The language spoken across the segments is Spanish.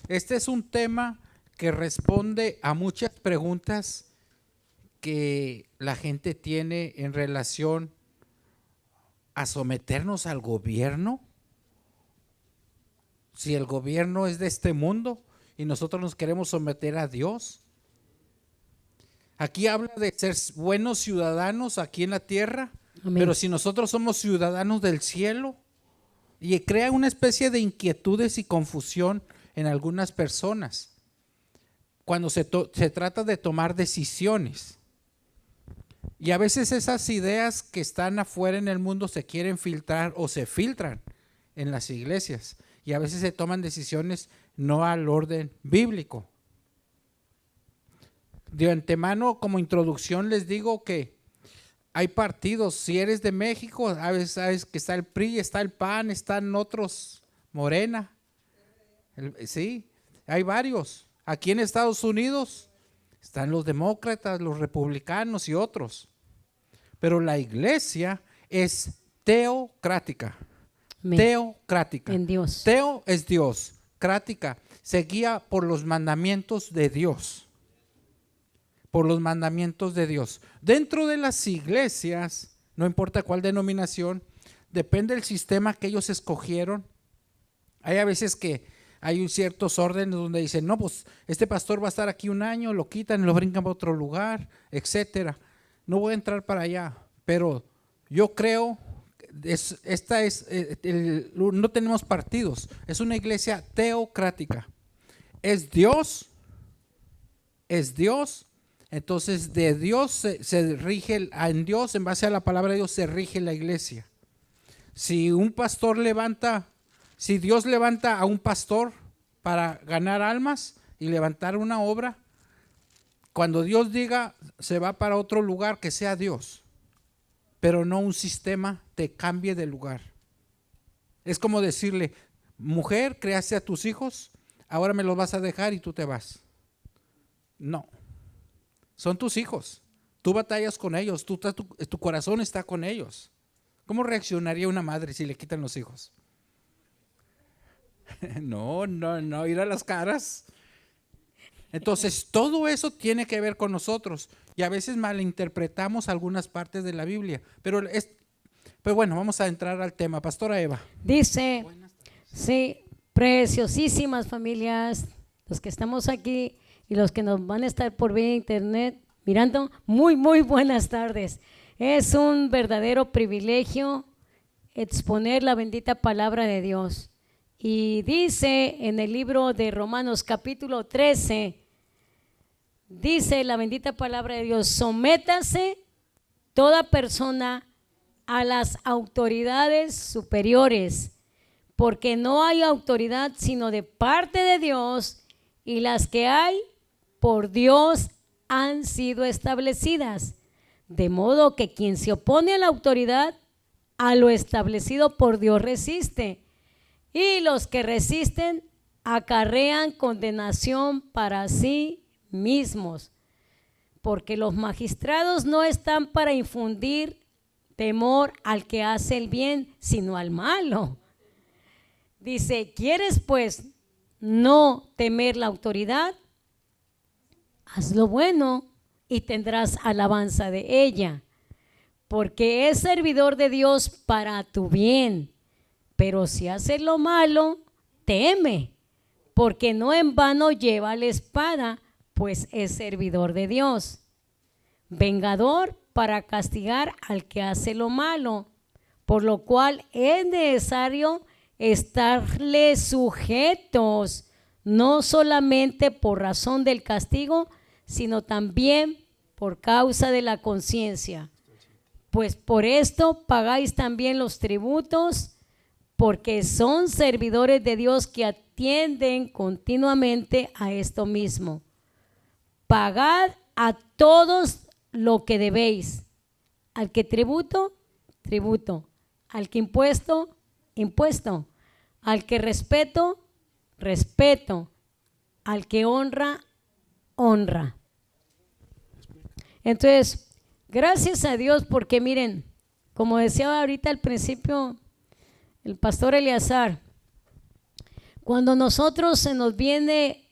Este es un tema que responde a muchas preguntas que la gente tiene en relación a someternos al gobierno. Si el gobierno es de este mundo y nosotros nos queremos someter a Dios. Aquí habla de ser buenos ciudadanos aquí en la tierra, Amén. pero si nosotros somos ciudadanos del cielo, y crea una especie de inquietudes y confusión en algunas personas cuando se trata de tomar decisiones. Y a veces esas ideas que están afuera en el mundo se quieren filtrar o se filtran en las iglesias. Y a veces se toman decisiones no al orden bíblico. De antemano, como introducción, les digo que hay partidos. Si eres de México, sabes que está el PRI, está el PAN, están otros, Morena. Sí, hay varios. Aquí en Estados Unidos están los demócratas, los republicanos y otros. Pero la iglesia es teocrática. Amén. Teocrática. En Dios. Teo es Dios, crática se guía por los mandamientos de Dios. Por los mandamientos de Dios. Dentro de las iglesias, no importa cuál denominación, depende del sistema que ellos escogieron. Hay a veces que hay ciertos órdenes donde dicen, no, pues este pastor va a estar aquí un año, lo quitan, lo brincan para otro lugar, etcétera. No voy a entrar para allá, pero yo creo, no tenemos partidos, es una iglesia teocrática. Es Dios, entonces de Dios se rige, en Dios, en base a la palabra de Dios, se rige la iglesia. Si Dios levanta a un pastor para ganar almas y levantar una obra, cuando Dios diga se va para otro lugar, que sea Dios, pero no un sistema te cambie de lugar. Es como decirle, mujer, creaste a tus hijos, ahora me los vas a dejar y tú te vas. No, son tus hijos, tú batallas con ellos, tu corazón está con ellos. ¿Cómo reaccionaría una madre si le quitan los hijos? No, ir a las caras. Entonces todo eso tiene que ver con nosotros y a veces malinterpretamos algunas partes de la Biblia, pero bueno, vamos a entrar al tema. Pastora Eva. Dice, sí, preciosísimas familias, los que estamos aquí y los que nos van a estar por vía internet mirando, muy buenas tardes. Es un verdadero privilegio exponer la bendita palabra de Dios. Y dice en el libro de Romanos capítulo 13, dice la bendita palabra de Dios, sométase toda persona a las autoridades superiores, porque no hay autoridad sino de parte de Dios, y las que hay por Dios han sido establecidas. De modo que quien se opone a la autoridad, a lo establecido por Dios resiste. Y los que resisten acarrean condenación para sí mismos, porque los magistrados no están para infundir temor al que hace el bien, sino al malo. Dice, ¿quieres pues no temer la autoridad? Haz lo bueno y tendrás alabanza de ella, porque es servidor de Dios para tu bien. Pero si haces lo malo, teme, porque no en vano lleva la espada, pues es servidor de Dios, vengador para castigar al que hace lo malo, por lo cual es necesario estarle sujetos, no solamente por razón del castigo, sino también por causa de la conciencia. Pues por esto pagáis también los tributos, porque son servidores de Dios que atienden continuamente a esto mismo. Pagad a todos lo que debéis. Al que tributo, tributo. Al que impuesto, impuesto. Al que respeto, respeto. Al que honra, honra. Entonces, gracias a Dios, porque miren, como decía ahorita al principio el pastor Eleazar, Cuando nosotros se nos viene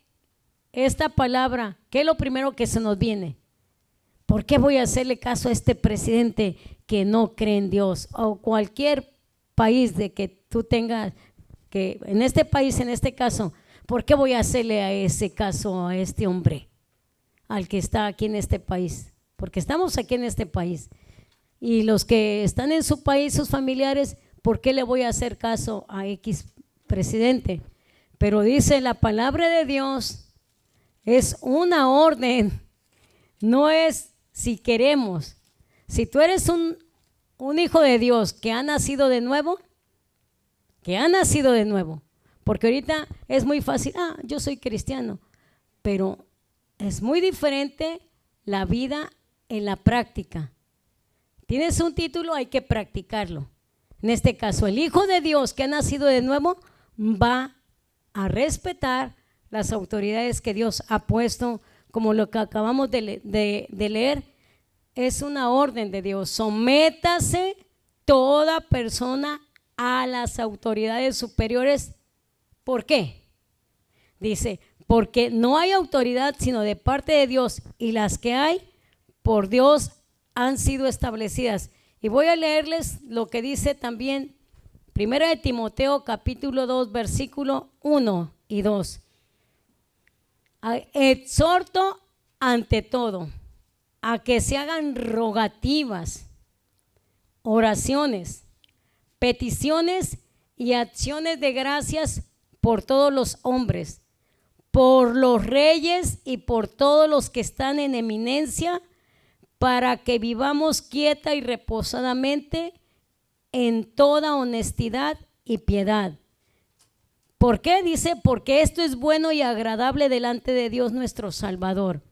esta palabra, ¿qué es lo primero que se nos viene? ¿Por qué voy a hacerle caso a este presidente que no cree en Dios? O cualquier país de que tú tengas, que en este país, en este caso, ¿por qué voy a hacerle a ese caso a este hombre, al que está aquí en este país? Porque estamos aquí en este país. Y los que están en su país, sus familiares, ¿por qué le voy a hacer caso a X presidente? Pero dice la palabra de Dios, es una orden, no es si queremos. Si tú eres un hijo de Dios que ha nacido de nuevo, porque ahorita es muy fácil, yo soy cristiano, pero es muy diferente la vida en la práctica. Tienes un título, hay que practicarlo. En este caso, el hijo de Dios que ha nacido de nuevo va a respetar las autoridades que Dios ha puesto, como lo que acabamos de leer, es una orden de Dios. Sométase toda persona a las autoridades superiores. ¿Por qué? Dice, porque no hay autoridad sino de parte de Dios, y las que hay por Dios han sido establecidas. Y voy a leerles lo que dice también 1 de Timoteo capítulo 2 versículo 1 y 2. Exhorto ante todo a que se hagan rogativas, oraciones, peticiones y acciones de gracias por todos los hombres, por los reyes y por todos los que están en eminencia, para que vivamos quieta y reposadamente en toda honestidad y piedad. ¿Por qué? Dice, porque esto es bueno y agradable delante de Dios nuestro Salvador.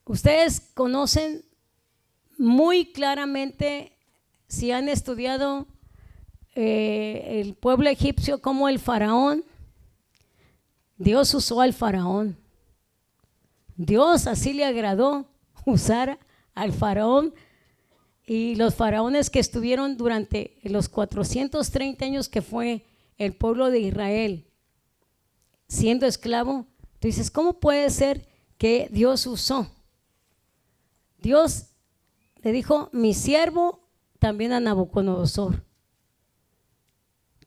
Ustedes conocen muy claramente, si han estudiado el pueblo egipcio, como el faraón, Dios usó al faraón. Dios así le agradó usar al faraón, y los faraones que estuvieron durante los 430 años que fue el pueblo de Israel siendo esclavo. Tú dices, ¿cómo puede ser que Dios usó? Dios le dijo, mi siervo, también a Nabucodonosor,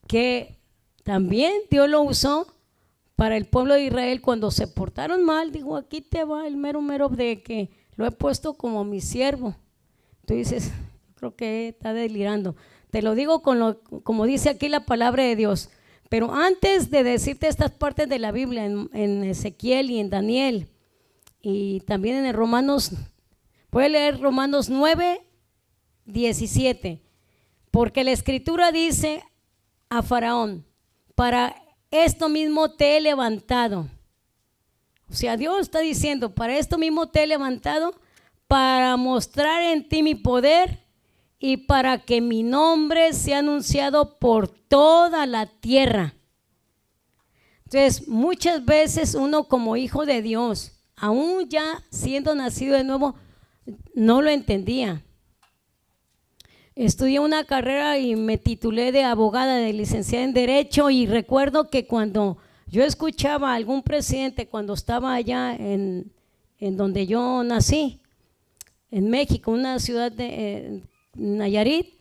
que también Dios lo usó para el pueblo de Israel cuando se portaron mal. Digo, aquí te va el mero de que lo he puesto como mi siervo. Tú dices, creo que está delirando. Te lo digo como dice aquí la palabra de Dios. Pero antes de decirte estas partes de la Biblia, en Ezequiel y en Daniel, y también en el Romanos, voy a leer Romanos 9, 17. Porque la Escritura dice a Faraón, para esto mismo te he levantado. O sea, Dios está diciendo, para esto mismo te he levantado, para mostrar en ti mi poder y para que mi nombre sea anunciado por toda la tierra. Entonces, muchas veces uno como hijo de Dios, aún ya siendo nacido de nuevo, no lo entendía. Estudié una carrera y me titulé de abogada, de licenciada en Derecho, y recuerdo que cuando yo escuchaba a algún presidente, cuando estaba allá en donde yo nací, en México, una ciudad de Nayarit,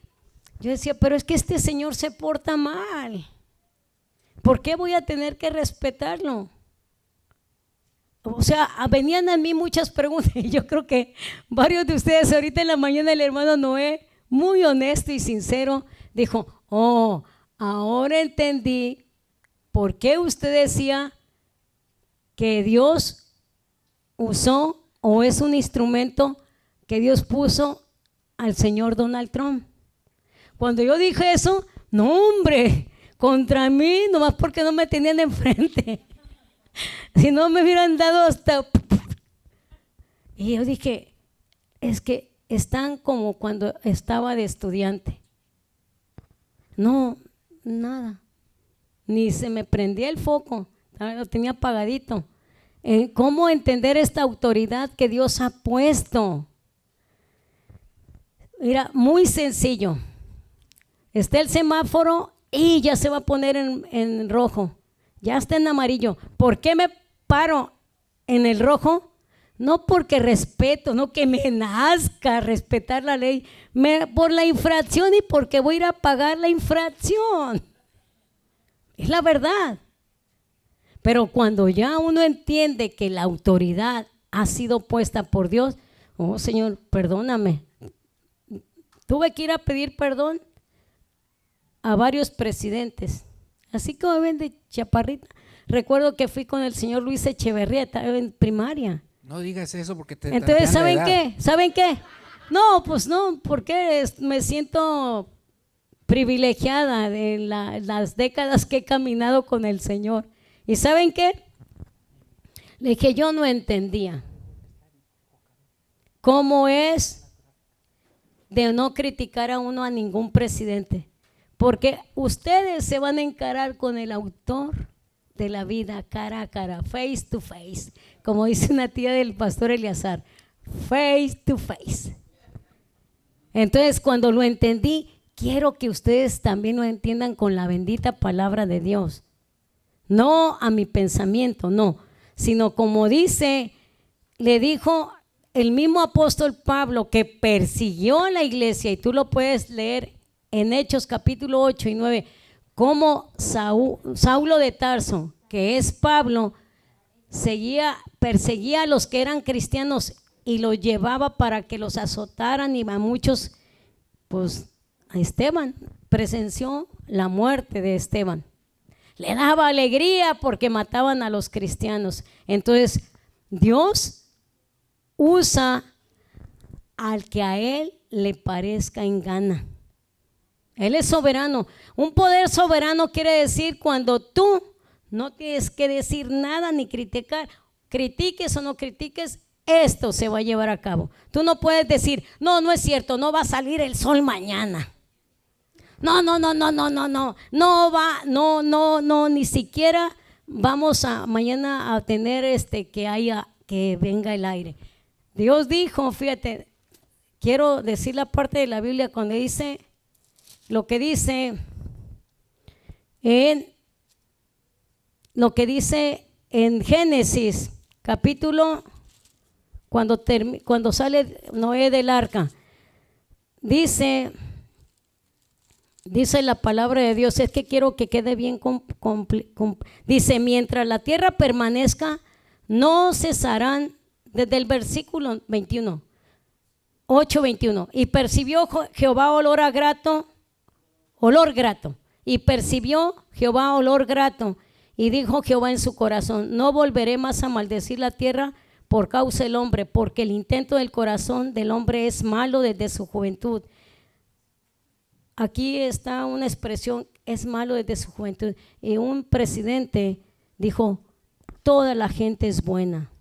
yo decía, pero es que este señor se porta mal. ¿Por qué voy a tener que respetarlo? O sea, venían a mí muchas preguntas, y yo creo que varios de ustedes ahorita en la mañana, el hermano Noé, muy honesto y sincero, dijo, ahora entendí por qué usted decía que Dios usó o es un instrumento que Dios puso al señor Donald Trump. Cuando yo dije eso, no hombre, contra mí, nomás porque no me tenían enfrente. Si no me hubieran dado hasta... Y yo dije, es que están como cuando estaba de estudiante. No, nada. Ni se me prendía el foco, lo tenía apagadito. ¿Cómo entender esta autoridad que Dios ha puesto? Mira, muy sencillo. Está el semáforo y ya se va a poner en rojo, ya está en amarillo. ¿Por qué me paro en el rojo? No porque respeto, no que me nazca respetar la ley, por la infracción y porque voy a ir a pagar la infracción. Es la verdad. Pero cuando ya uno entiende que la autoridad ha sido puesta por Dios, oh Señor, perdóname. Tuve que ir a pedir perdón a varios presidentes, así como ven de chaparrita. Recuerdo que fui con el señor Luis Echeverría, estaba en primaria. No digas eso porque te Entonces, tantean la ¿saben edad. qué? ¿Saben qué? No, pues no, porque me siento privilegiada de las décadas que he caminado con el Señor. ¿Y saben qué? Le dije, yo no entendía cómo es de no criticar a uno a ningún presidente, porque ustedes se van a encarar con el autor de la vida cara a cara, face to face, como dice una tía del pastor Eleazar, face to face. Entonces, cuando lo entendí, quiero que ustedes también lo entiendan con la bendita palabra de Dios, no a mi pensamiento, no, sino como dice, le dijo el mismo apóstol Pablo, que persiguió a la iglesia, y tú lo puedes leer en Hechos capítulo 8 y 9, cómo Saulo de Tarso, que es Pablo, perseguía a los que eran cristianos y los llevaba para que los azotaran, y a muchos, pues a Esteban, presenció la muerte de Esteban. Le daba alegría porque mataban a los cristianos. Entonces, Dios usa al que a Él le parezca en gana. Él es soberano. Un poder soberano quiere decir cuando tú no tienes que decir nada ni criticar. Critiques o no critiques, esto se va a llevar a cabo. Tú no puedes decir, no, no es cierto, no va a salir el sol mañana. No va, no, ni siquiera vamos a mañana a tener que venga el aire. Dios dijo, fíjate, quiero decir la parte de la Biblia cuando dice lo que dice en Génesis capítulo, cuando sale Noé del arca, dice la palabra de Dios, es que quiero que quede bien, dice, mientras la tierra permanezca, no cesarán, desde el versículo 21, 8:21, y percibió Jehová olor grato, y percibió Jehová olor grato, y dijo Jehová en su corazón, no volveré más a maldecir la tierra por causa del hombre, porque el intento del corazón del hombre es malo desde su juventud. Aquí está una expresión, es malo desde su juventud. Y un presidente dijo, toda la gente es buena.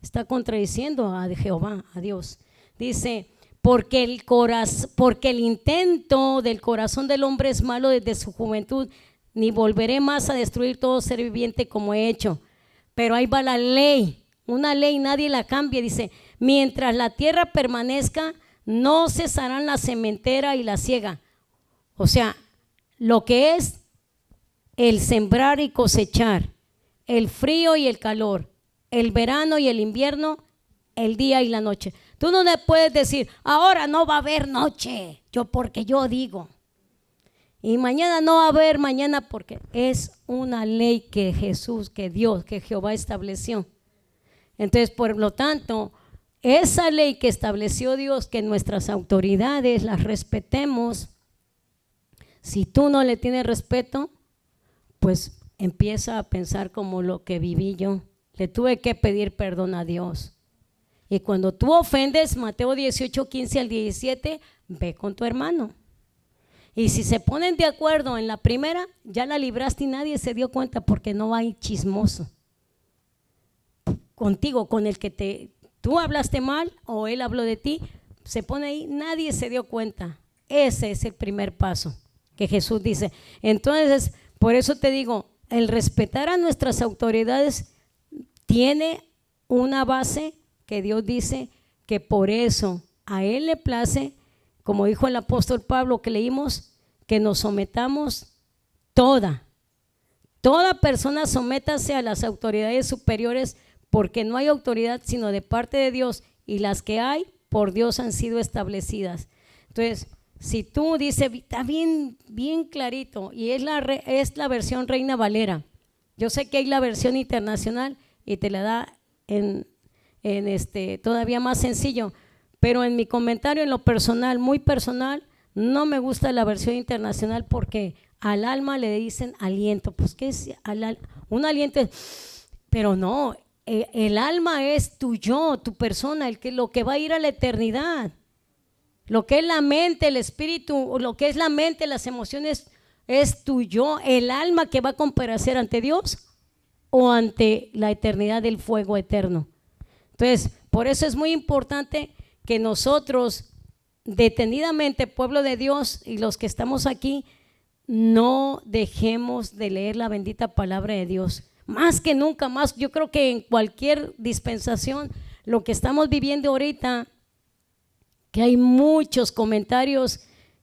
Está contradiciendo a Jehová, a Dios. Dice, porque el intento del corazón del hombre es malo desde su juventud, ni volveré más a destruir todo ser viviente como he hecho. Pero ahí va la ley, una ley nadie la cambia. Dice, mientras la tierra permanezca, no cesarán la sementera y la siega. O sea, lo que es el sembrar y cosechar, el frío y el calor, el verano y el invierno, el día y la noche. Tú no le puedes decir, ahora no va a haber noche, porque yo digo. Y mañana no va a haber mañana, porque es una ley que que Jehová estableció. Entonces, por lo tanto, esa ley que estableció Dios, que nuestras autoridades las respetemos, si tú no le tienes respeto, pues empieza a pensar como lo que viví yo. Le tuve que pedir perdón a Dios. Y cuando tú ofendes, Mateo 18:15 al 17, ve con tu hermano. Y si se ponen de acuerdo en la primera, ya la libraste y nadie se dio cuenta, porque no hay chismoso contigo, con el que tú hablaste mal o él habló de ti, se pone ahí, nadie se dio cuenta. Ese es el primer paso que Jesús dice. Entonces, por eso te digo, el respetar a nuestras autoridades tiene una base que Dios dice que por eso a Él le place, como dijo el apóstol Pablo que leímos, que nos sometamos toda persona sométase a las autoridades superiores, porque no hay autoridad sino de parte de Dios, y las que hay por Dios han sido establecidas. Entonces, si tú dices, está bien clarito, y es la versión Reina Valera. Yo sé que hay la versión internacional y te la da en todavía más sencillo, pero en mi comentario, en lo personal, muy personal, no me gusta la versión internacional, porque al alma le dicen aliento. Pues ¿qué es un aliento? Pero no, el alma es tu yo, tu persona, lo que va a ir a la eternidad. Lo que es la mente, el espíritu, lo que es la mente, las emociones, es tu yo, el alma que va a comparecer ante Dios o ante la eternidad del fuego eterno. Entonces, por eso es muy importante que nosotros, detenidamente, pueblo de Dios y los que estamos aquí, no dejemos de leer la bendita palabra de Dios. Más que nunca más, yo creo que en cualquier dispensación, lo que estamos viviendo ahorita, que hay muchos comentarios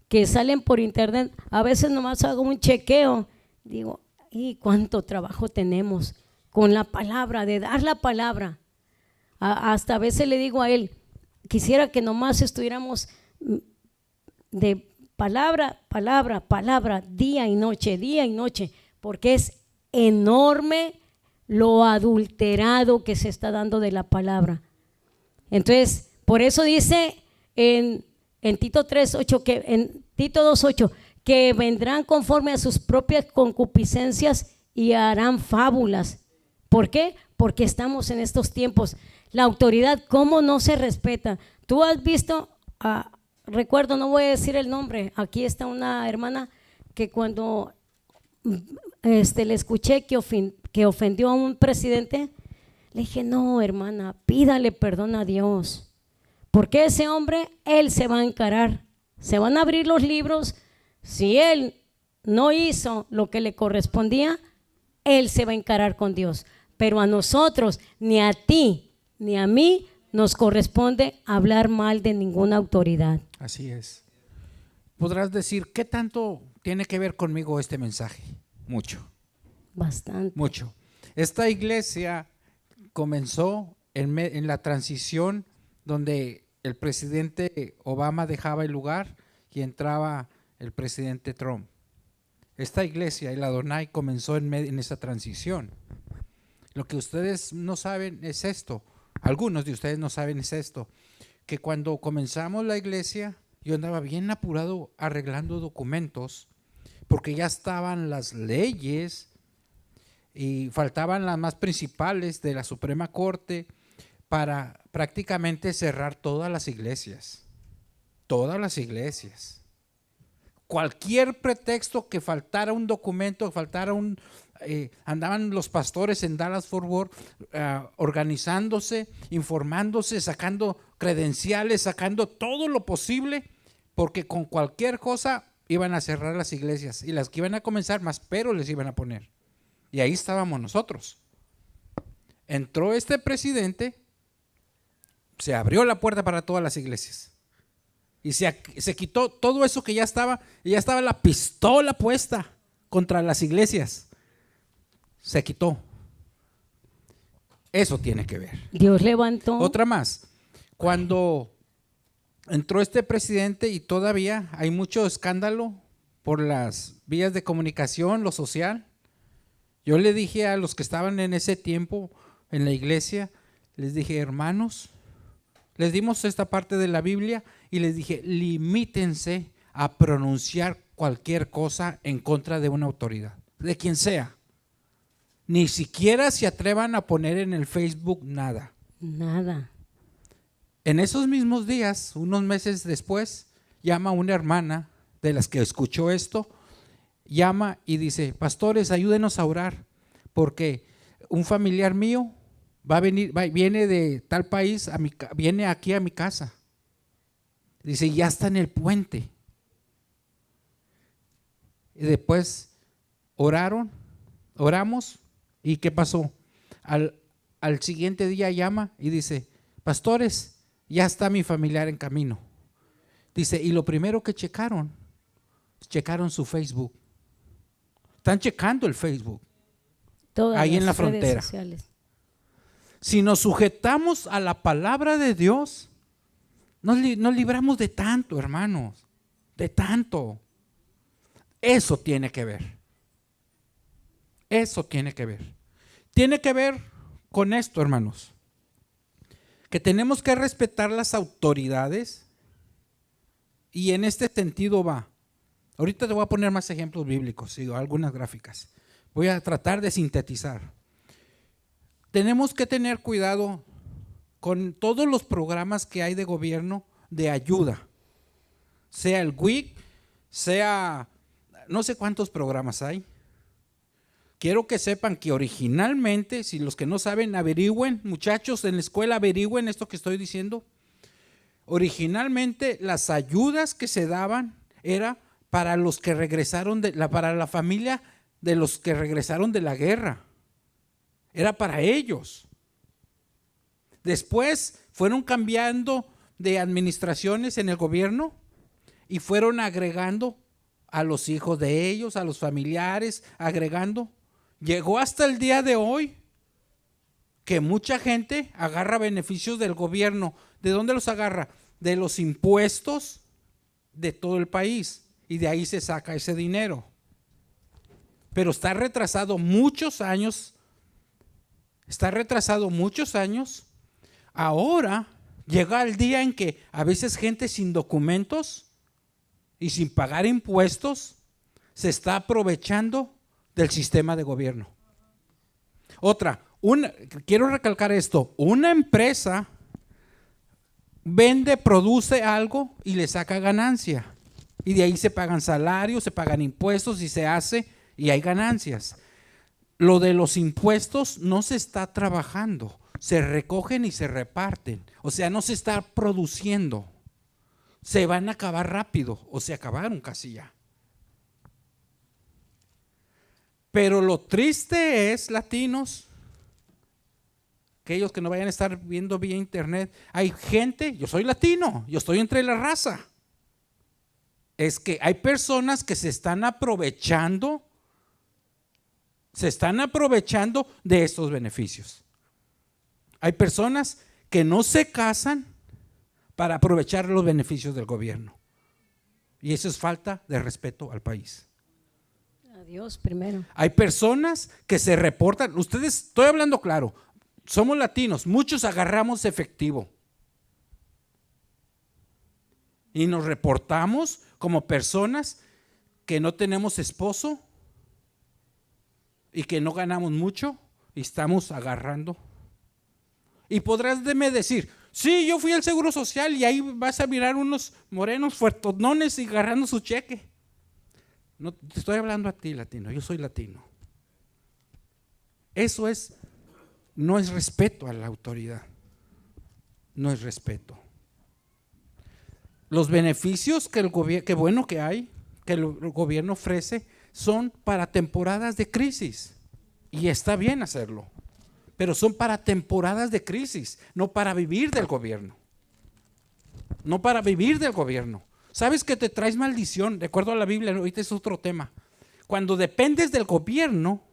que salen por internet, a veces nomás hago un chequeo, digo, ¿y cuánto trabajo tenemos con la palabra, de dar la palabra? Hasta a veces le digo a él, quisiera que nomás estuviéramos de palabra, día y noche, porque es enorme lo adulterado que se está dando de la palabra. Entonces, por eso dice en Tito 3:8, en Tito 2:8, que vendrán conforme a sus propias concupiscencias y harán fábulas. ¿Por qué? Porque estamos en estos tiempos. La autoridad, ¿cómo no se respeta? Tú has visto, recuerdo, no voy a decir el nombre, aquí está una hermana que cuando le escuché que ofendió a un presidente, le dije, no, hermana, pídale perdón a Dios. Porque ese hombre, él se va a encarar, se van a abrir los libros. Si él no hizo lo que le correspondía, él se va a encarar con Dios. Pero a nosotros, ni a ti, ni a mí, nos corresponde hablar mal de ninguna autoridad. Así es. Podrás decir, ¿qué tanto tiene que ver conmigo este mensaje? Mucho. Bastante. Mucho. Esta iglesia comenzó en la transición donde el presidente Obama dejaba el lugar y entraba el presidente Trump. Esta iglesia, el Adonai, comenzó en esa transición. Lo que ustedes no saben es esto, algunos de ustedes no saben es esto, que cuando comenzamos la iglesia, yo andaba bien apurado arreglando documentos, porque ya estaban las leyes y faltaban las más principales de la Suprema Corte para prácticamente cerrar todas las iglesias. Todas las iglesias. Cualquier pretexto que faltara un documento, que faltara andaban los pastores en Dallas Fort Worth organizándose, informándose, sacando credenciales, sacando todo lo posible, porque con cualquier cosa iban a cerrar las iglesias y las que iban a comenzar más pero les iban a poner. Y ahí estábamos nosotros. Entró este presidente, se abrió la puerta para todas las iglesias y se quitó todo eso que ya estaba la pistola puesta contra las iglesias. Se quitó. Eso tiene que ver. Dios levantó. Otra más. Cuando entró este presidente y todavía hay mucho escándalo por las vías de comunicación, lo social. Yo le dije a los que estaban en ese tiempo en la iglesia, les dije, hermanos, les dimos esta parte de la Biblia y les dije, limítense a pronunciar cualquier cosa en contra de una autoridad, de quien sea. Ni siquiera se atrevan a poner en el Facebook nada. Nada. En esos mismos días, unos meses después, llama una hermana de las que escuchó esto, llama y dice, pastores, ayúdenos a orar, porque un familiar mío viene de tal país, viene aquí a mi casa. Dice, ya está en el puente. Y después oramos, ¿y qué pasó? Al siguiente día llama y dice, pastores, ya está mi familiar en camino. Dice, y lo primero que checaron checaron su Facebook. Están checando el Facebook. Todas ahí las en la redes frontera. sociales. Si nos sujetamos a la palabra de Dios, nos libramos de tanto, hermanos, de tanto. Eso tiene que ver. Eso tiene que ver. Tiene que ver con esto, hermanos, que tenemos que respetar las autoridades, y en este sentido va. Ahorita te voy a poner más ejemplos bíblicos y algunas gráficas. Voy a tratar de sintetizar. Tenemos que tener cuidado con todos los programas que hay de gobierno de ayuda, sea el WIC, sea no sé cuántos programas hay. Quiero que sepan que originalmente, si los que no saben, averigüen, muchachos en la escuela, averigüen esto que estoy diciendo. Originalmente las ayudas que se daban era para los que regresaron para la familia de los que regresaron de la guerra. Era para ellos. Después fueron cambiando de administraciones en el gobierno y fueron agregando a los hijos de ellos, a los familiares, agregando. Llegó hasta el día de hoy que mucha gente agarra beneficios del gobierno. ¿De dónde los agarra? De los impuestos de todo el país, y de ahí se saca ese dinero. Pero está retrasado muchos años. Ahora llega el día en que a veces gente sin documentos y sin pagar impuestos se está aprovechando del sistema de gobierno. Quiero recalcar esto: una empresa vende, produce algo y le saca ganancia, y de ahí se pagan salarios, se pagan impuestos y se hace, y hay ganancias. Lo de los impuestos no se está trabajando, se recogen y se reparten, o sea, no se está produciendo. Se van a acabar rápido, o se acabaron casi ya. Pero lo triste es, latinos, aquellos que no vayan a estar viendo vía internet, hay gente, yo soy latino, yo estoy entre la raza. Es que hay personas que se están aprovechando de estos beneficios. Hay personas que no se casan para aprovechar los beneficios del gobierno. Y eso es falta de respeto al país. A Dios primero. Hay personas que se reportan, ustedes, estoy hablando claro, somos latinos, muchos agarramos efectivo y nos reportamos como personas que no tenemos esposo y que no ganamos mucho y estamos agarrando. Y podrás decir, sí, yo fui al Seguro Social y ahí vas a mirar unos morenos fuertonones y agarrando su cheque. No te estoy hablando a ti, latino, yo soy latino. Eso no es respeto a la autoridad, no es respeto. Los beneficios que el gobierno ofrece son para temporadas de crisis, y está bien hacerlo, pero son para temporadas de crisis, no para vivir del gobierno. No para vivir del gobierno. ¿Sabes que te traes maldición? De acuerdo a la Biblia, ahorita es otro tema. Cuando dependes del gobierno,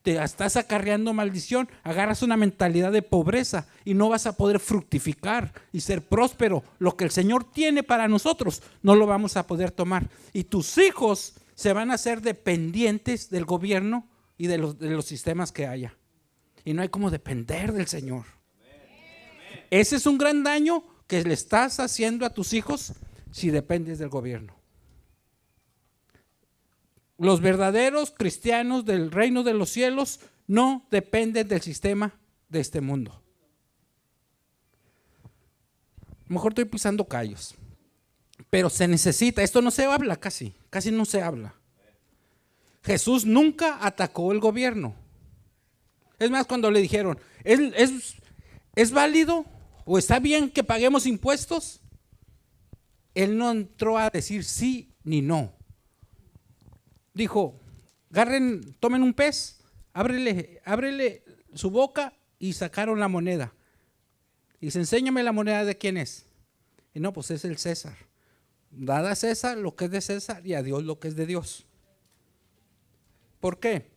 te estás acarreando maldición, agarras una mentalidad de pobreza y no vas a poder fructificar y ser próspero. Lo que el Señor tiene para nosotros no lo vamos a poder tomar. Y tus hijos se van a hacer dependientes del gobierno y de los sistemas que haya. Y no hay como depender del Señor. Ese es un gran daño que le estás haciendo a tus hijos si dependes del gobierno. Los verdaderos cristianos del reino de los cielos no dependen del sistema de este mundo. A lo mejor estoy pisando callos, pero se necesita. Esto no se habla casi no se habla. Jesús nunca atacó el gobierno. Es más, cuando le dijeron, ¿es válido o está bien que paguemos impuestos? Él no entró a decir sí ni no. Dijo, tomen un pez, ábrele su boca, y sacaron la moneda. Y dice, enséñame la moneda de quién es. Y no, pues es el César. Dad a César lo que es de César y a Dios lo que es de Dios. ¿Por qué?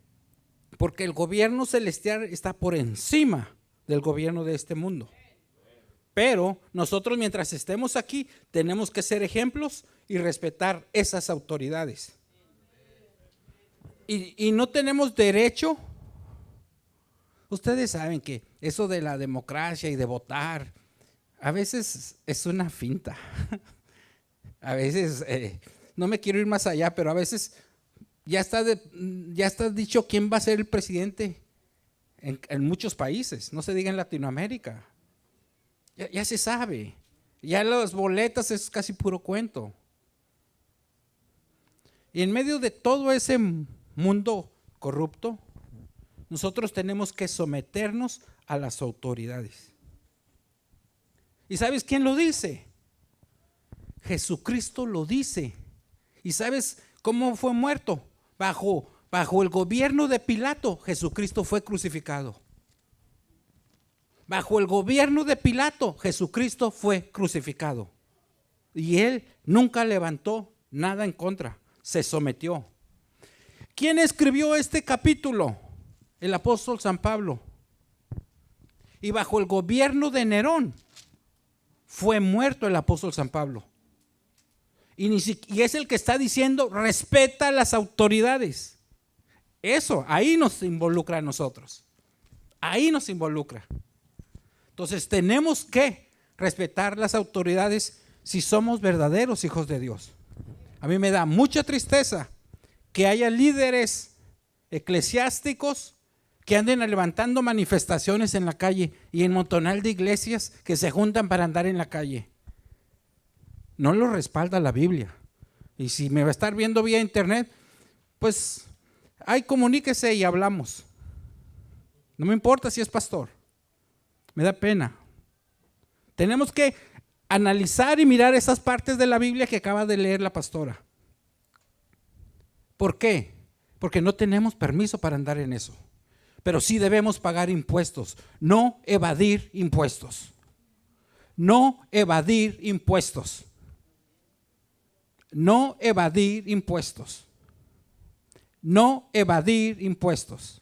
Porque el gobierno celestial está por encima del gobierno de este mundo. Pero nosotros, mientras estemos aquí, tenemos que ser ejemplos y respetar esas autoridades. Y no tenemos derecho. Ustedes saben que eso de la democracia y de votar a veces es una finta. A veces, no me quiero ir más allá, pero a veces ya está dicho quién va a ser el presidente en muchos países, no se diga en Latinoamérica. Ya se sabe, ya las boletas es casi puro cuento. Y en medio de todo ese mundo corrupto, nosotros tenemos que someternos a las autoridades. ¿Y sabes quién lo dice? Jesucristo lo dice. ¿Y sabes cómo fue muerto? Bajo el gobierno de Pilato, Jesucristo fue crucificado. Bajo el gobierno de Pilato, Jesucristo fue crucificado. Y él nunca levantó nada en contra, se sometió. ¿Quién escribió este capítulo? El apóstol San Pablo. Y bajo el gobierno de Nerón fue muerto el apóstol San Pablo. Y es el que está diciendo, respeta las autoridades. Eso, ahí nos involucra a nosotros. Ahí nos involucra. Entonces tenemos que respetar las autoridades si somos verdaderos hijos de Dios. A mí me da mucha tristeza que haya líderes eclesiásticos que anden levantando manifestaciones en la calle y en montonal de iglesias que se juntan para andar en la calle. No lo respalda la Biblia. Y si me va a estar viendo vía internet, pues ahí comuníquese y hablamos. No me importa si es pastor. Me da pena. Tenemos que analizar y mirar esas partes de la Biblia que acaba de leer la pastora. ¿Por qué? Porque no tenemos permiso para andar en eso. Pero sí debemos pagar impuestos, no evadir impuestos. No evadir impuestos. No evadir impuestos. No evadir impuestos.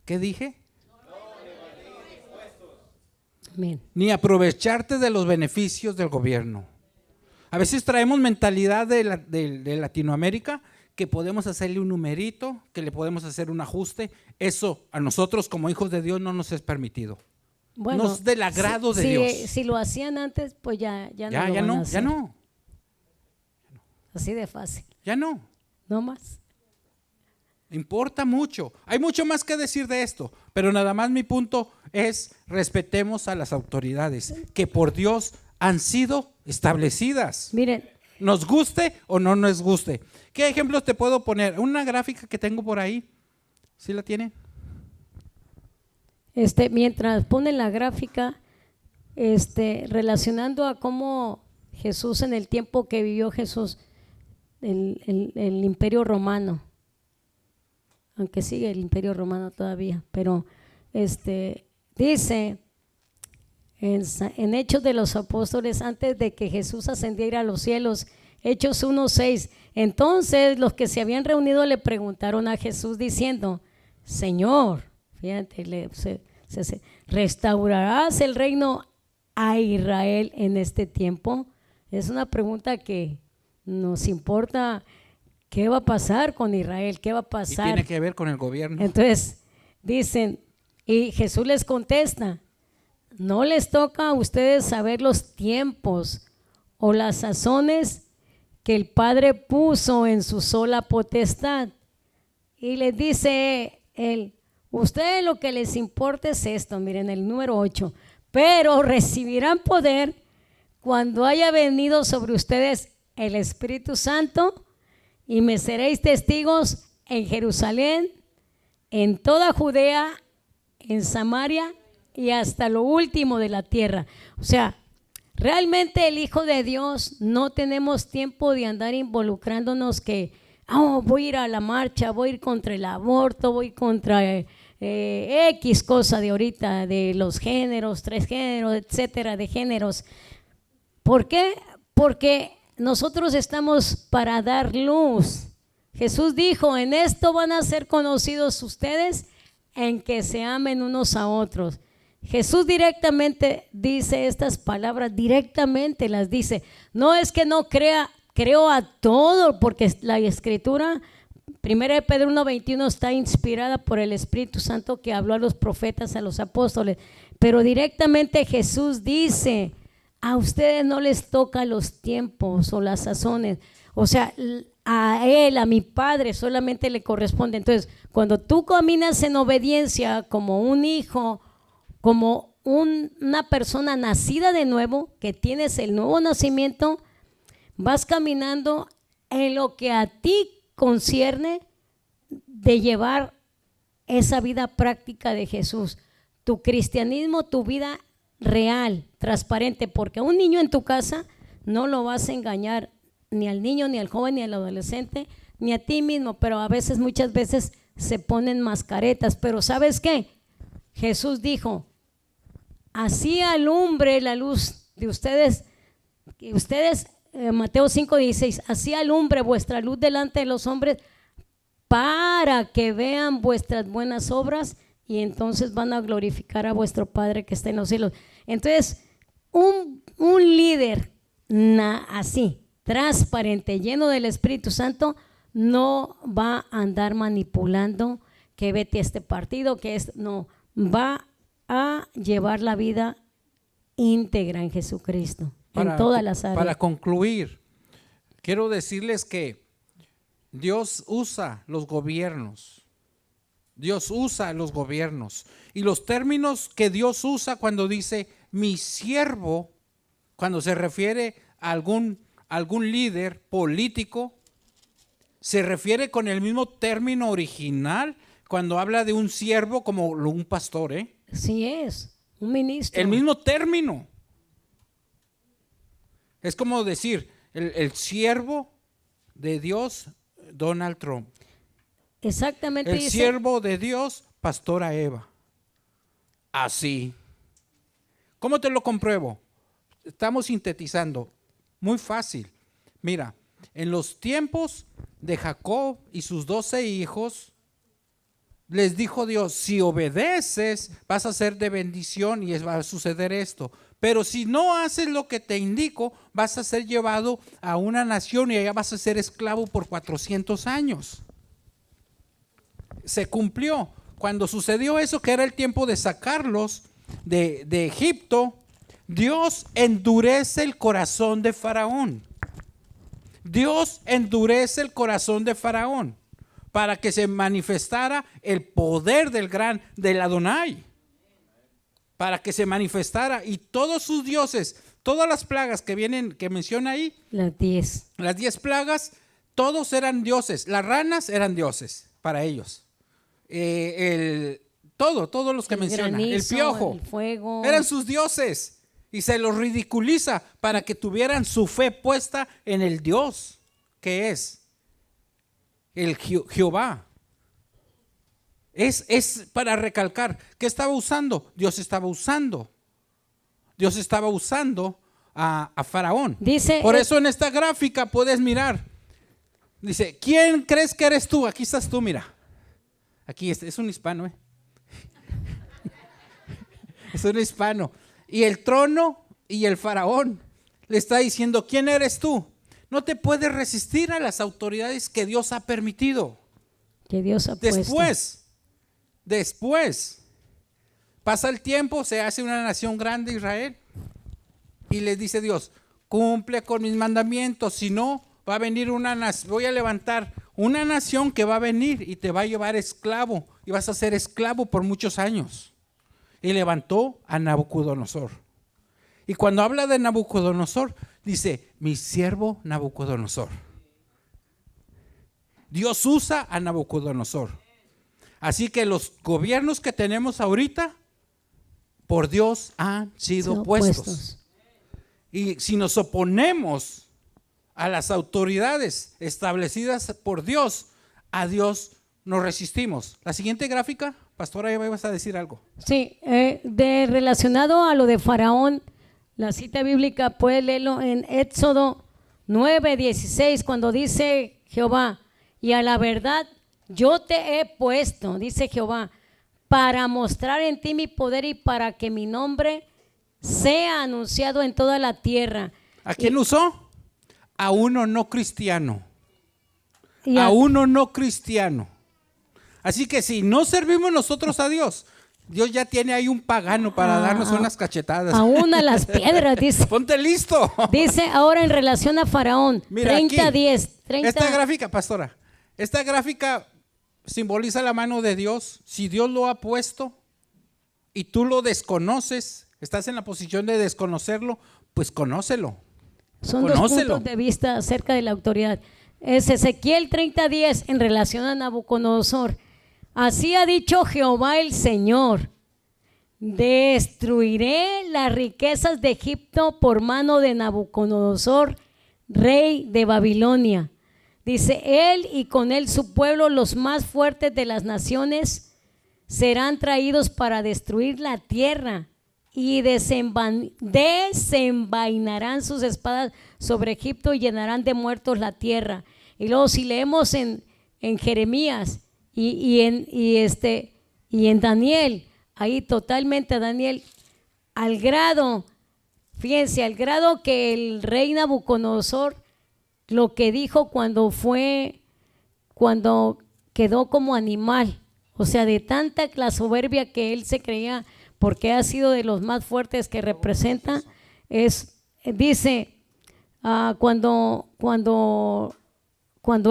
¿Qué dije? Amén. Ni aprovecharte de los beneficios del gobierno. A veces traemos mentalidad de Latinoamérica que podemos hacerle un numerito, que le podemos hacer un ajuste. Eso a nosotros como hijos de Dios no nos es permitido. Bueno, no es del agrado de Dios. Si lo hacían antes, pues ya no lo van a hacer. Ya no. Así de fácil. Ya no. No más. Importa mucho. Hay mucho más que decir de esto, pero nada más mi punto es respetemos a las autoridades que por Dios han sido establecidas. Miren, Nos guste o no nos guste. ¿Qué ejemplos te puedo poner? Una gráfica que tengo por ahí. ¿Sí la tienen? mientras ponen la gráfica, relacionando a cómo Jesús en el tiempo que vivió Jesús, el Imperio Romano, aunque sigue el Imperio Romano todavía, pero dice en Hechos de los Apóstoles, antes de que Jesús ascendiera a los cielos, Hechos 1:6, entonces los que se habían reunido le preguntaron a Jesús diciendo, Señor, fíjate, ¿restaurarás el reino a Israel en este tiempo? Es una pregunta que nos importa. ¿Qué va a pasar con Israel? ¿Qué va a pasar? Y tiene que ver con el gobierno. Entonces dicen, y Jesús les contesta, no les toca a ustedes saber los tiempos o las sazones que el Padre puso en su sola potestad. Y les dice él, ustedes lo que les importa es esto, miren el número 8, pero recibirán poder cuando haya venido sobre ustedes el Espíritu Santo y me seréis testigos en Jerusalén, en toda Judea, en Samaria y hasta lo último de la tierra. O sea, realmente el Hijo de Dios no tenemos tiempo de andar involucrándonos que voy a ir a la marcha, voy a ir contra el aborto, voy contra X cosa de ahorita, de los géneros, 3 géneros, etcétera, de géneros. ¿Por qué? Porque nosotros estamos para dar luz. Jesús dijo, en esto van a ser conocidos ustedes, en que se amen unos a otros. Jesús directamente dice estas palabras, directamente las dice. No es que no creo a todo, porque la Escritura, 1 Pedro 1:21, está inspirada por el Espíritu Santo que habló a los profetas, a los apóstoles. Pero directamente Jesús dice, a ustedes no les toca los tiempos o las sazones. O sea, a Él, a mi Padre, solamente le corresponde. Entonces, cuando tú caminas en obediencia como un hijo, como una persona nacida de nuevo, que tienes el nuevo nacimiento, vas caminando en lo que a ti concierne de llevar esa vida práctica de Jesús, tu cristianismo, tu vida real, transparente, porque a un niño en tu casa no lo vas a engañar, ni al niño, ni al joven, ni al adolescente, ni a ti mismo, pero a veces, muchas veces se ponen mascaretas. Pero ¿sabes qué? Jesús dijo, así alumbre la luz de ustedes, que ustedes, Mateo 5:16, así alumbre vuestra luz delante de los hombres para que vean vuestras buenas obras y entonces van a glorificar a vuestro Padre que está en los cielos. Entonces, un líder así, transparente, lleno del Espíritu Santo, no va a andar manipulando que vete a este partido, no, va a llevar la vida íntegra en Jesucristo, en todas las áreas. Para concluir, quiero decirles que Dios usa los gobiernos. Dios usa los gobiernos. Y los términos que Dios usa cuando dice mi siervo, cuando se refiere a algún líder político, se refiere con el mismo término original cuando habla de un siervo como un pastor, ¿eh? Sí es, un ministro. El mismo término. Es como decir, el siervo de Dios, Donald Trump. Exactamente. El siervo de Dios, pastora Eva. Así. ¿Cómo te lo compruebo? Estamos sintetizando. Muy fácil. Mira, en los tiempos de Jacob y sus 12 hijos, les dijo Dios, si obedeces, vas a ser de bendición y va a suceder esto. Pero si no haces lo que te indico, vas a ser llevado a una nación y allá vas a ser esclavo por 400 años. Se cumplió. Cuando sucedió eso, que era el tiempo de sacarlos de Egipto, Dios endurece el corazón de Faraón. Dios endurece el corazón de Faraón para que se manifestara el poder del Adonai. Para que se manifestara y todos sus dioses, todas las plagas que menciona ahí, las 10 plagas, todos eran dioses. Las ranas eran dioses para ellos. Todos los que menciona, granizo, el piojo, el fuego, eran sus dioses. Y se los ridiculiza para que tuvieran su fe puesta en el Dios que es el Jehová. Es para recalcar, ¿qué estaba usando? Dios estaba usando a Faraón. Por eso en esta gráfica puedes mirar. Dice, ¿quién crees que eres tú? Aquí estás tú, mira. Aquí es un hispano, ¿eh? Es un hispano. Y el trono y el faraón le está diciendo, ¿quién eres tú? No te puedes resistir a las autoridades que Dios ha permitido. Que Dios ha puesto. Después, pasa el tiempo, se hace una nación grande, Israel, y les dice Dios, cumple con mis mandamientos, si no, va a venir voy a levantar una nación que va a venir y te va a llevar esclavo, y vas a ser esclavo por muchos años. Y levantó a Nabucodonosor. Y cuando habla de Nabucodonosor, dice, mi siervo Nabucodonosor. Dios usa a Nabucodonosor. Así que los gobiernos que tenemos ahorita, por Dios han sido puestos. Y si nos oponemos a las autoridades establecidas por Dios, a Dios nos resistimos. La siguiente gráfica, pastora, ya vas a decir algo. Sí, relacionado a lo de Faraón, la cita bíblica puede leerlo en Éxodo 9:16, cuando dice Jehová, y a la verdad yo te he puesto, dice Jehová, para mostrar en ti mi poder y para que mi nombre sea anunciado en toda la tierra. ¿A quién usó? A uno no cristiano. Y A uno no cristiano. Así que si no servimos nosotros a Dios, Dios ya tiene ahí un pagano para darnos unas cachetadas. aún a las piedras, dice. Ponte listo. Dice ahora en relación a Faraón, Mira, 30:10. esta gráfica, pastora, esta gráfica simboliza la mano de Dios. Si Dios lo ha puesto y tú lo desconoces, estás en la posición de desconocerlo, pues conócelo. Son dos puntos de vista acerca de la autoridad. Es Ezequiel 30:10 en relación a Nabucodonosor. Así ha dicho Jehová el Señor: destruiré las riquezas de Egipto por mano de Nabucodonosor, rey de Babilonia. Dice, él y con él su pueblo, los más fuertes de las naciones, serán traídos para destruir la tierra y desenvainarán sus espadas sobre Egipto y llenarán de muertos la tierra. Y luego si leemos en Jeremías y en Daniel, ahí totalmente Daniel, al grado, fíjense, al grado que el rey Nabucodonosor lo que dijo cuando quedó como animal, o sea, de tanta la soberbia que él se creía, porque ha sido de los más fuertes que representa, dice, cuando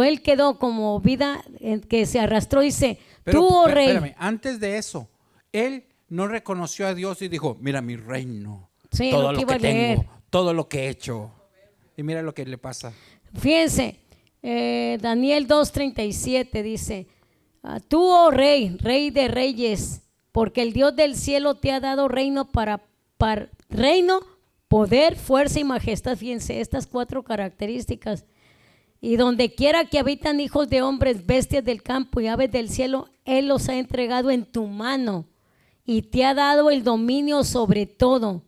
él quedó como vida que se arrastró, dice, pero, tú, oh rey. Espérame, antes de eso, él no reconoció a Dios y dijo, mira mi reino, Sí, todo lo que lo iba que a leer. tengo, todo lo que he hecho. Y mira lo que le pasa. Fíjense, Daniel 2:37 dice, tú, oh rey, rey de reyes, porque el Dios del cielo te ha dado reino para reino, poder, fuerza y majestad. Fíjense, estas 4 características. Y donde quiera que habitan hijos de hombres, bestias del campo y aves del cielo, Él los ha entregado en tu mano y te ha dado el dominio sobre todo.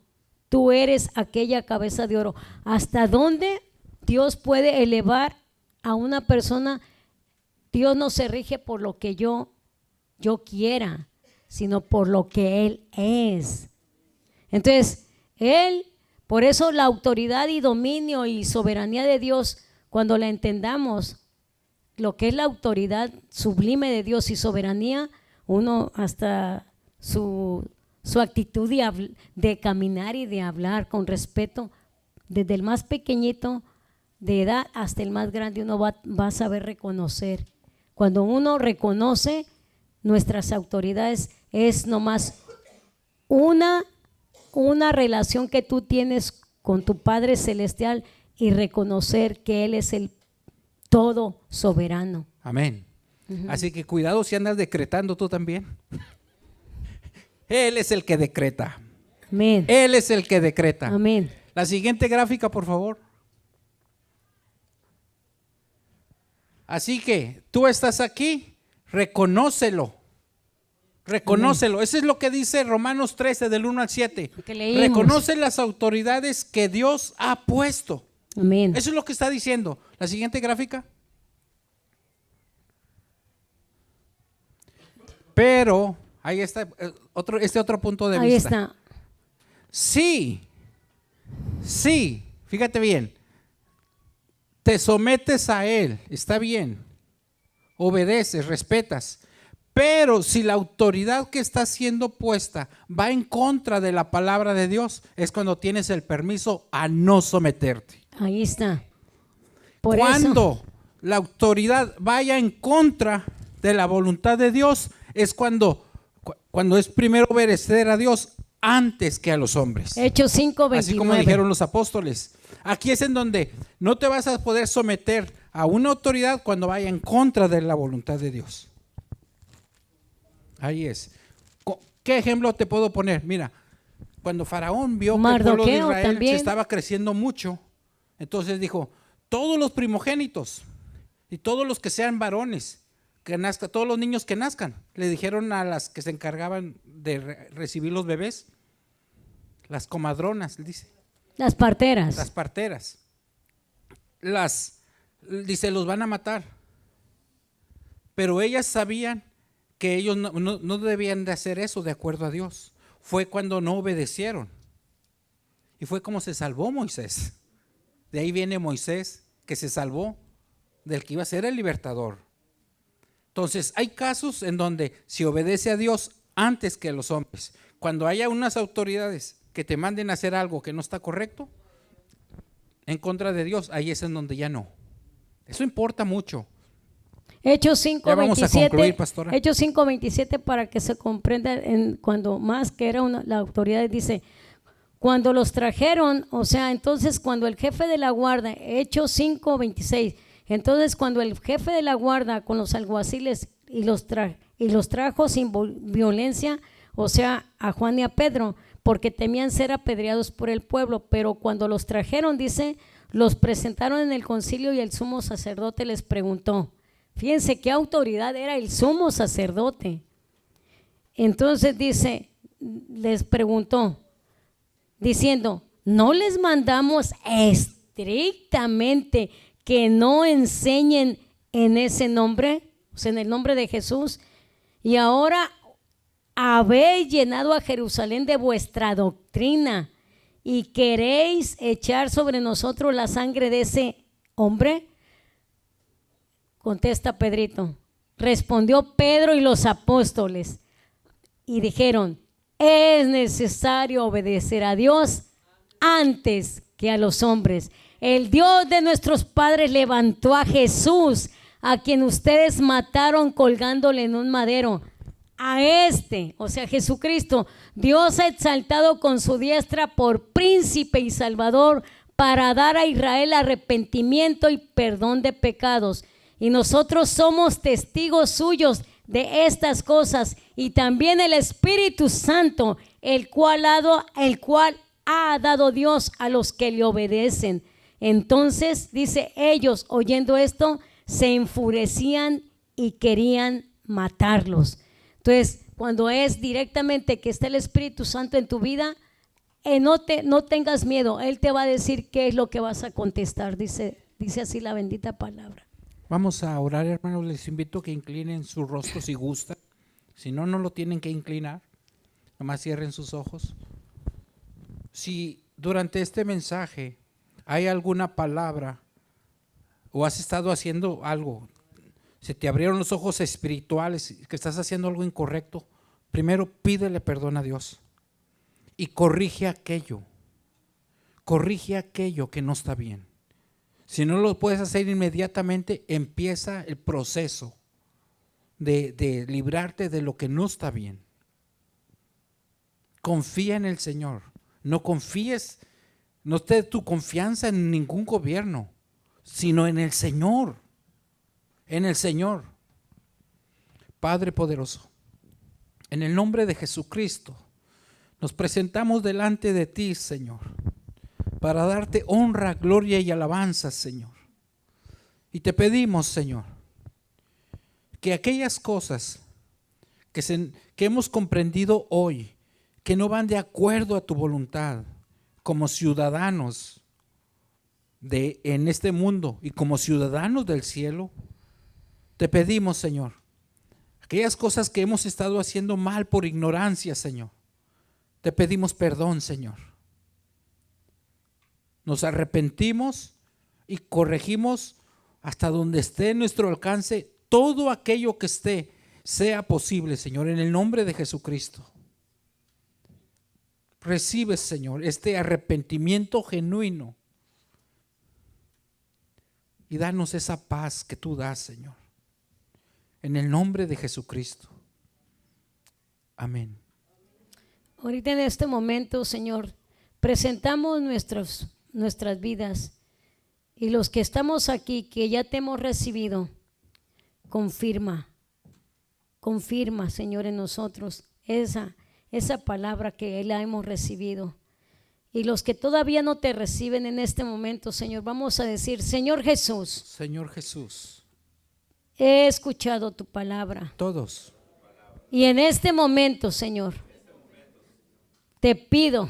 Tú eres aquella cabeza de oro. ¿Hasta dónde Dios puede elevar a una persona? Dios no se rige por lo que yo quiera, sino por lo que Él es. Entonces, por eso la autoridad y dominio y soberanía de Dios, cuando la entendamos, lo que es la autoridad sublime de Dios y soberanía, uno hasta su actitud de caminar y de hablar con respeto, desde el más pequeñito de edad hasta el más grande, uno va a saber reconocer. Cuando uno reconoce nuestras autoridades, es nomás una relación que tú tienes con tu Padre Celestial y reconocer que Él es el todo soberano. Amén. Así que cuidado si andas decretando tú también. Él es el que decreta. Amén. Él es el que decreta. Amén. La siguiente gráfica, por favor. Así que tú estás aquí, reconócelo. Reconócelo. Amén. Eso es lo que dice Romanos 13 del 1 al 7. Reconoce las autoridades que Dios ha puesto. Amén. Eso es lo que está diciendo. La siguiente gráfica. Pero ahí está otro punto de ahí vista. Ahí está. Sí, fíjate bien. Te sometes a Él, está bien. Obedeces, respetas. Pero si la autoridad que está siendo puesta va en contra de la palabra de Dios, es cuando tienes el permiso a no someterte. Ahí está. Cuando la autoridad vaya en contra de la voluntad de Dios, es cuando es primero obedecer a Dios antes que a los hombres. Hechos 5:29. Así como dijeron los apóstoles. Aquí es en donde no te vas a poder someter a una autoridad cuando vaya en contra de la voluntad de Dios. Ahí es. ¿Qué ejemplo te puedo poner? Mira, cuando Faraón vio que el pueblo de Israel se estaba creciendo mucho, entonces dijo, todos los primogénitos y todos los que sean varones, que nazcan, todos los niños que nazcan, le dijeron a las que se encargaban de recibir los bebés, las comadronas, dice. Las parteras. Las parteras. dice, los van a matar. Pero ellas sabían que ellos no debían de hacer eso de acuerdo a Dios. Fue cuando no obedecieron. Y fue como se salvó Moisés. De ahí viene Moisés, que se salvó del que iba a ser el libertador. Entonces, hay casos en donde se obedece a Dios antes que a los hombres. Cuando haya unas autoridades que te manden a hacer algo que no está correcto, en contra de Dios, ahí es en donde ya no. Eso importa mucho. Hechos Ya vamos a 5:27, concluir, pastora. Hechos 5:27, para que se comprenda, cuando más que era la autoridad, dice, cuando los trajeron, o sea, entonces cuando el jefe de la guardia, Hechos 5:26, entonces cuando el jefe de la guardia con los alguaciles y los trajo sin violencia, o sea, a Juan y a Pedro, porque temían ser apedreados por el pueblo, pero cuando los trajeron, dice, los presentaron en el concilio y el sumo sacerdote les preguntó. Fíjense qué autoridad era el sumo sacerdote. Entonces dice, les preguntó, diciendo, ¿no les mandamos estrictamente que no enseñen en ese nombre? O sea, en el nombre de Jesús. Y ahora habéis llenado a Jerusalén de vuestra doctrina y queréis echar sobre nosotros la sangre de ese hombre. Contesta Pedrito. Respondió Pedro y los apóstoles y dijeron, es necesario obedecer a Dios antes que a los hombres. El Dios de nuestros padres levantó a Jesús, a quien ustedes mataron colgándole en un madero. A este, o sea, Jesucristo, Dios ha exaltado con su diestra por príncipe y salvador para dar a Israel arrepentimiento y perdón de pecados. Y nosotros somos testigos suyos de estas cosas, y también el Espíritu Santo, el cual ha dado Dios a los que le obedecen. Entonces, dice, ellos oyendo esto, se enfurecían y querían matarlos. Entonces, cuando es directamente que está el Espíritu Santo en tu vida, no tengas miedo, Él te va a decir qué es lo que vas a contestar, dice así la bendita palabra. Vamos a orar, hermanos. Les invito a que inclinen su rostro si gustan. Si no, no lo tienen que inclinar. Nomás cierren sus ojos. Si durante este mensaje hay alguna palabra o has estado haciendo algo, se te abrieron los ojos espirituales, que estás haciendo algo incorrecto, primero pídele perdón a Dios y corrige aquello que no está bien. Si no lo puedes hacer inmediatamente, empieza el proceso de librarte de lo que no está bien. Confía en el Señor. No confíes, no esté tu confianza en ningún gobierno, sino en el Señor. En el Señor. Padre poderoso, en el nombre de Jesucristo, nos presentamos delante de ti, Señor, para darte honra, gloria y alabanza, Señor. Y te pedimos, Señor, que aquellas cosas que hemos comprendido hoy, que no van de acuerdo a tu voluntad, como ciudadanos en este mundo y como ciudadanos del cielo, te pedimos, Señor, aquellas cosas que hemos estado haciendo mal por ignorancia, Señor, te pedimos perdón, Señor. Nos arrepentimos y corregimos hasta donde esté en nuestro alcance todo aquello que sea posible, Señor, en el nombre de Jesucristo. Recibe, Señor, este arrepentimiento genuino y danos esa paz que tú das, Señor, en el nombre de Jesucristo. Amén. Ahorita en este momento, Señor, presentamos nuestras vidas, y los que estamos aquí, que ya te hemos recibido, confirma, Señor, en nosotros esa palabra que la hemos recibido. Y los que todavía no te reciben en este momento, Señor, vamos a decir, Señor Jesús, he escuchado tu palabra. Todos. Y en este momento, Señor, te pido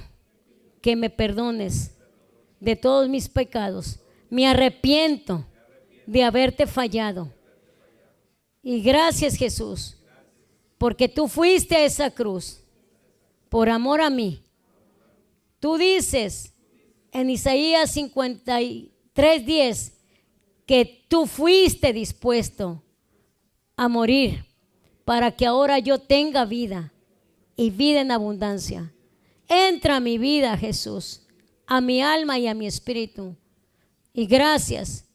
que me perdones de todos mis pecados. Me arrepiento de haberte fallado. Y gracias, Jesús, porque tú fuiste a esa cruz por amor a mí. Tú dices en Isaías 53:10 que tú fuiste dispuesto a morir para que ahora yo tenga vida y vida en abundancia. Entra a mi vida, Jesús, a mi alma y a mi espíritu. Y gracias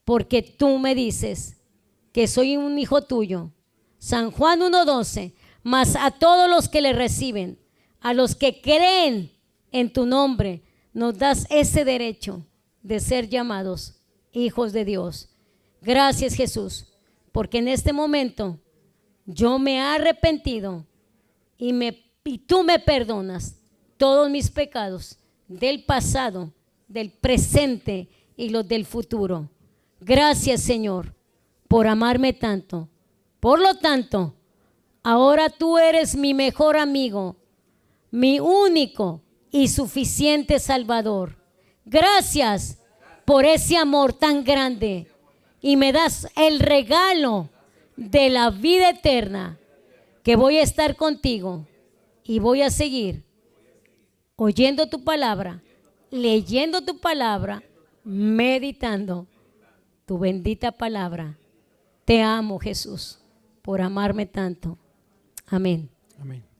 porque tú me dices que soy un hijo tuyo. San Juan 1:12, mas a todos los que le reciben, a los que creen en tu nombre, nos das ese derecho de ser llamados hijos de Dios. Gracias, Jesús, porque en este momento yo me he arrepentido y tú me perdonas todos mis pecados del pasado, del presente y los del futuro. Gracias, Señor, por amarme tanto. Por lo tanto, ahora tú eres mi mejor amigo, mi único y suficiente Salvador. Gracias por ese amor tan grande y me das el regalo de la vida eterna, que voy a estar contigo y voy a seguir oyendo tu palabra, leyendo tu palabra, meditando tu bendita palabra. Te amo, Jesús, por amarme tanto. Amén. Amén.